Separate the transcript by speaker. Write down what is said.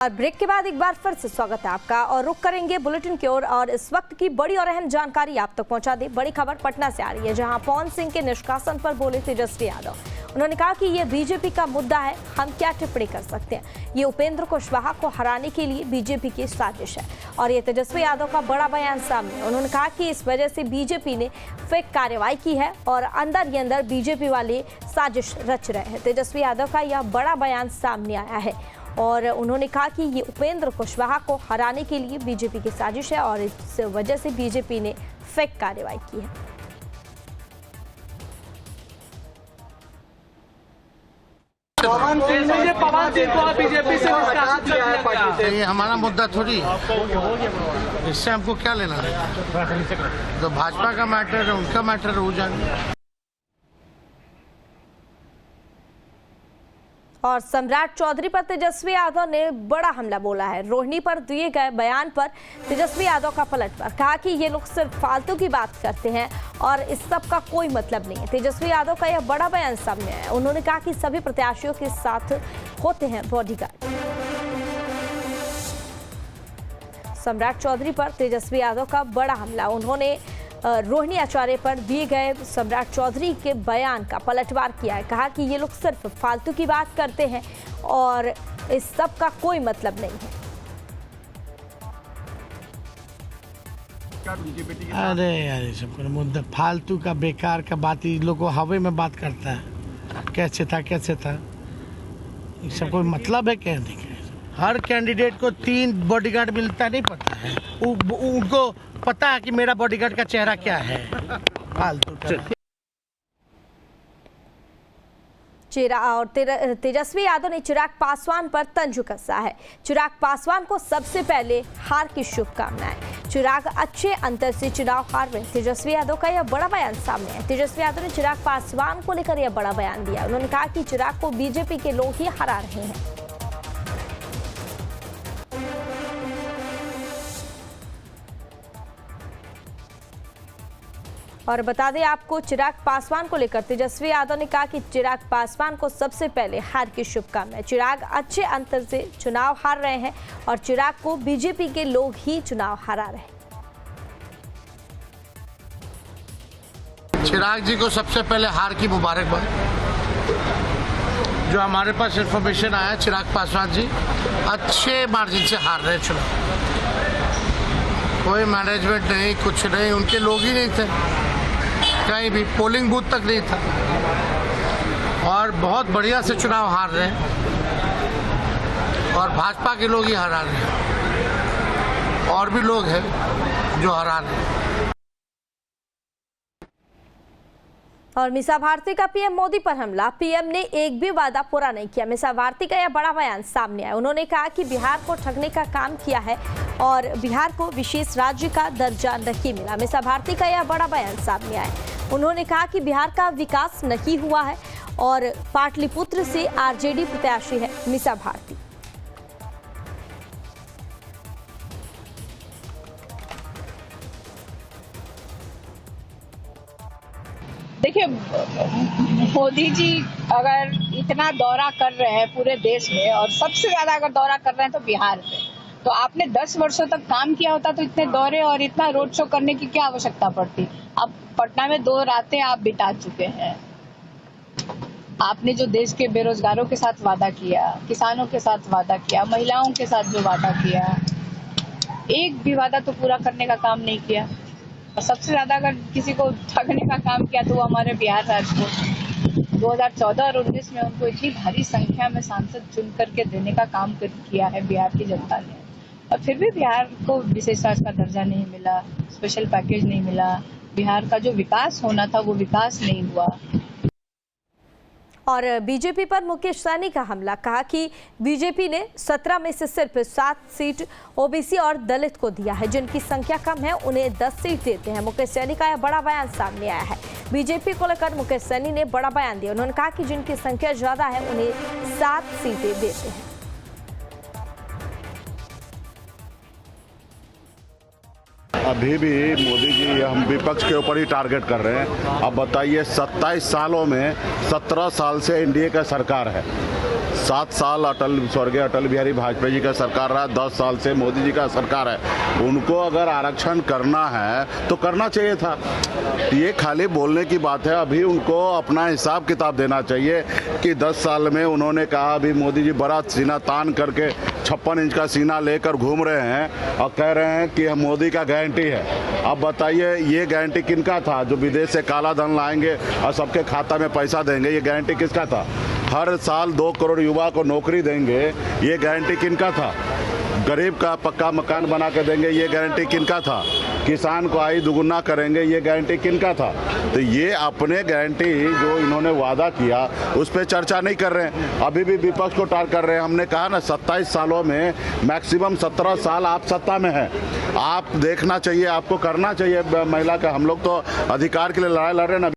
Speaker 1: और ब्रेक के बाद एक बार फिर से स्वागत है आपका और रुक करेंगे बुलेटिन की ओर और इस वक्त की बड़ी और अहम जानकारी आप तक पहुंचा दे। बड़ी खबर पटना से आ रही है, जहां पवन सिंह के निष्कासन पर बोले तेजस्वी यादव। उन्होंने कहा कि ये बीजेपी का मुद्दा है, हम क्या टिप्पणी कर सकते हैं। ये उपेंद्र कुशवाहा को हराने के लिए बीजेपी की साजिश है और ये तेजस्वी यादव का बड़ा बयान सामने। उन्होंने कहा कि इस वजह से बीजेपी ने फेक कार्रवाई की है और अंदर ही अंदर बीजेपी वाले साजिश रच रहे हैं। तेजस्वी यादव का यह बड़ा बयान सामने आया है और उन्होंने कहा कि ये उपेंद्र कुशवाहा को हराने के लिए बीजेपी की साजिश है और इस वजह से बीजेपी ने फेक कार्रवाई की है।
Speaker 2: पवन सिंह को बीजेपी से निष्कासित किया है पार्टी से।
Speaker 3: ये हमारा मुद्दा थोड़ी, इससे हमको क्या लेना है। तो भाजपा का मैटर है, उनका मैटर हो जाएगा।
Speaker 1: और सम्राट चौधरी पर तेजस्वी यादव ने बड़ा हमला बोला है। रोहिणी पर दिए गए बयान पर तेजस्वी यादव का पलटवार, कहा कि ये लोग सिर्फ फालतू की बात करते हैं और इस सब का कोई मतलब नहीं है। तेजस्वी यादव का यह बड़ा बयान सामने आया। उन्होंने कहा कि सभी प्रत्याशियों के साथ होते हैं बॉडीगार्ड। सम्राट चौधरी पर तेजस्वी यादव का बड़ा हमला। उन्होंने रोहिणी आचार्य पर दिए गए सम्राट चौधरी के बयान का पलटवार किया है। कहा कि ये लोग सिर्फ फालतू की बात करते हैं और इस सब का कोई मतलब नहीं है।
Speaker 3: अरे यार, ये सब मुद्दा फालतू का, बेकार का बात, ये लोग हवा में बात करता है। कैसे था, ये सब कोई मतलब है क्या? नहीं, हर कैंडिडेट को 3 बॉडीगार्ड मिलता नहीं पता है। उनको पता है कि मेरा बॉडीगार्ड का चेहरा क्या है। फालतू का।
Speaker 1: और तेजस्वी यादव ने चिराग पासवान पर तंज कसा है। चिराग पासवान को सबसे पहले हार की शुभकामनाएं। चिराग अच्छे अंतर से चुनाव हार रहे। तेजस्वी यादव का यह बड़ा बयान सामने है। तेजस्वी यादव ने चिराग पासवान को लेकर यह बड़ा बयान दिया। उन्होंने कहा कि चिराग को बीजेपी के लोग ही हरा रहे हैं। और बता दें आपको, चिराग पासवान को लेकर तेजस्वी यादव ने कहा कि चिराग पासवान को सबसे पहले हार की शुभकामनाएं। चिराग अच्छे अंतर से चुनाव हार रहे हैं और चिराग को बीजेपी के लोग ही चुनाव हरा रहे हैं।
Speaker 3: चिराग जी को सबसे पहले हार की मुबारकबाद। जो हमारे पास इंफॉर्मेशन आया, चिराग पासवान जी अच्छे मार्जिन से हार रहे चुनाव। कोई मैनेजमेंट नहीं, कुछ नहीं, उनके लोग ही नहीं थे, कहीं भी पोलिंग बूथ तक नहीं था और बहुत बढ़िया से चुनाव हार रहे हैं और भाजपा के लोग ही हरा रहे हैं और भी लोग हैं जो हरा रहे हैं।
Speaker 1: और मीसा भारती का पीएम मोदी पर हमला। पीएम ने एक भी वादा पूरा नहीं किया। मीसा भारती का यह बड़ा बयान सामने आया। उन्होंने कहा कि बिहार को ठगने का काम किया है और बिहार को विशेष राज्य का दर्जा नहीं मिला। मीसा भारती का यह बड़ा बयान सामने आया। उन्होंने कहा कि बिहार का विकास नहीं हुआ है और पाटलिपुत्र से आरजेडी प्रत्याशी है मीसा भारती।
Speaker 4: देखिए, मोदी जी अगर इतना दौरा कर रहे हैं पूरे देश में और सबसे ज्यादा अगर दौरा कर रहे हैं तो बिहार में, तो आपने 10 वर्षों तक काम किया होता तो इतने दौरे और इतना रोड शो करने की क्या आवश्यकता पड़ती। अब पटना में 2 रातें आप बिता चुके हैं। आपने जो देश के बेरोजगारों के साथ वादा किया, किसानों के साथ वादा किया, महिलाओं के साथ जो वादा किया, एक भी वादा तो पूरा करने का काम नहीं किया। और सबसे ज्यादा अगर किसी को ठगने का काम किया तो वो हमारे बिहार राज्य को 2014 और 19 में उनको इतनी भारी संख्या में सांसद चुन करके देने का काम किया है बिहार की जनता ने, और फिर भी बिहार को विशेष राज्य का दर्जा नहीं मिला, स्पेशल पैकेज नहीं मिला। बिहार का जो विकास होना था वो विकास नहीं हुआ।
Speaker 1: और बीजेपी पर मुकेश सहनी का हमला। कहा कि बीजेपी ने 17 में से सिर्फ 7 सीट ओबीसी और दलित को दिया है। जिनकी संख्या कम है उन्हें 10 सीट देते हैं। मुकेश सहनी का यह बड़ा बयान सामने आया है। बीजेपी को लेकर मुकेश सहनी ने बड़ा बयान दिया। उन्होंने कहा कि जिनकी संख्या ज्यादा है उन्हें 7 सीटें देते हैं।
Speaker 5: अभी भी मोदी जी हम विपक्ष के ऊपर ही टारगेट कर रहे हैं। अब बताइए, 27 सालों में 17 साल से एनडीए का सरकार है, 7 साल स्वर्गीय अटल बिहारी वाजपेयी जी का सरकार रहा, 10 साल से मोदी जी का सरकार है। उनको अगर आरक्षण करना है तो करना चाहिए था। ये खाली बोलने की बात है। अभी उनको अपना हिसाब किताब देना चाहिए कि 10 साल में उन्होंने कहा, अभी मोदी जी बड़ा सीना तान करके 56 इंच का सीना लेकर घूम रहे हैं और कह रहे हैं कि हम मोदी का गारंटी है। अब बताइए ये गारंटी किनका था? जो विदेश से काला धन लाएंगे और सबके खाता में पैसा देंगे, ये गारंटी किसका था? हर साल 2 करोड़ युवा को नौकरी देंगे, ये गारंटी किनका था? गरीब का पक्का मकान बना के देंगे, ये गारंटी किनका था? किसान को आय दुगुना करेंगे, ये गारंटी किनका था? तो ये अपने गारंटी जो इन्होंने वादा किया उस पर चर्चा नहीं कर रहे हैं। अभी भी विपक्ष को टार कर रहे हैं। हमने कहा ना 27 सालों में मैक्सिमम 17 साल आप सत्ता में हैं। आप देखना चाहिए, आपको करना चाहिए महिला का। हम लोग तो अधिकार के लिए लड़ाई लड़ रहे हैं ना।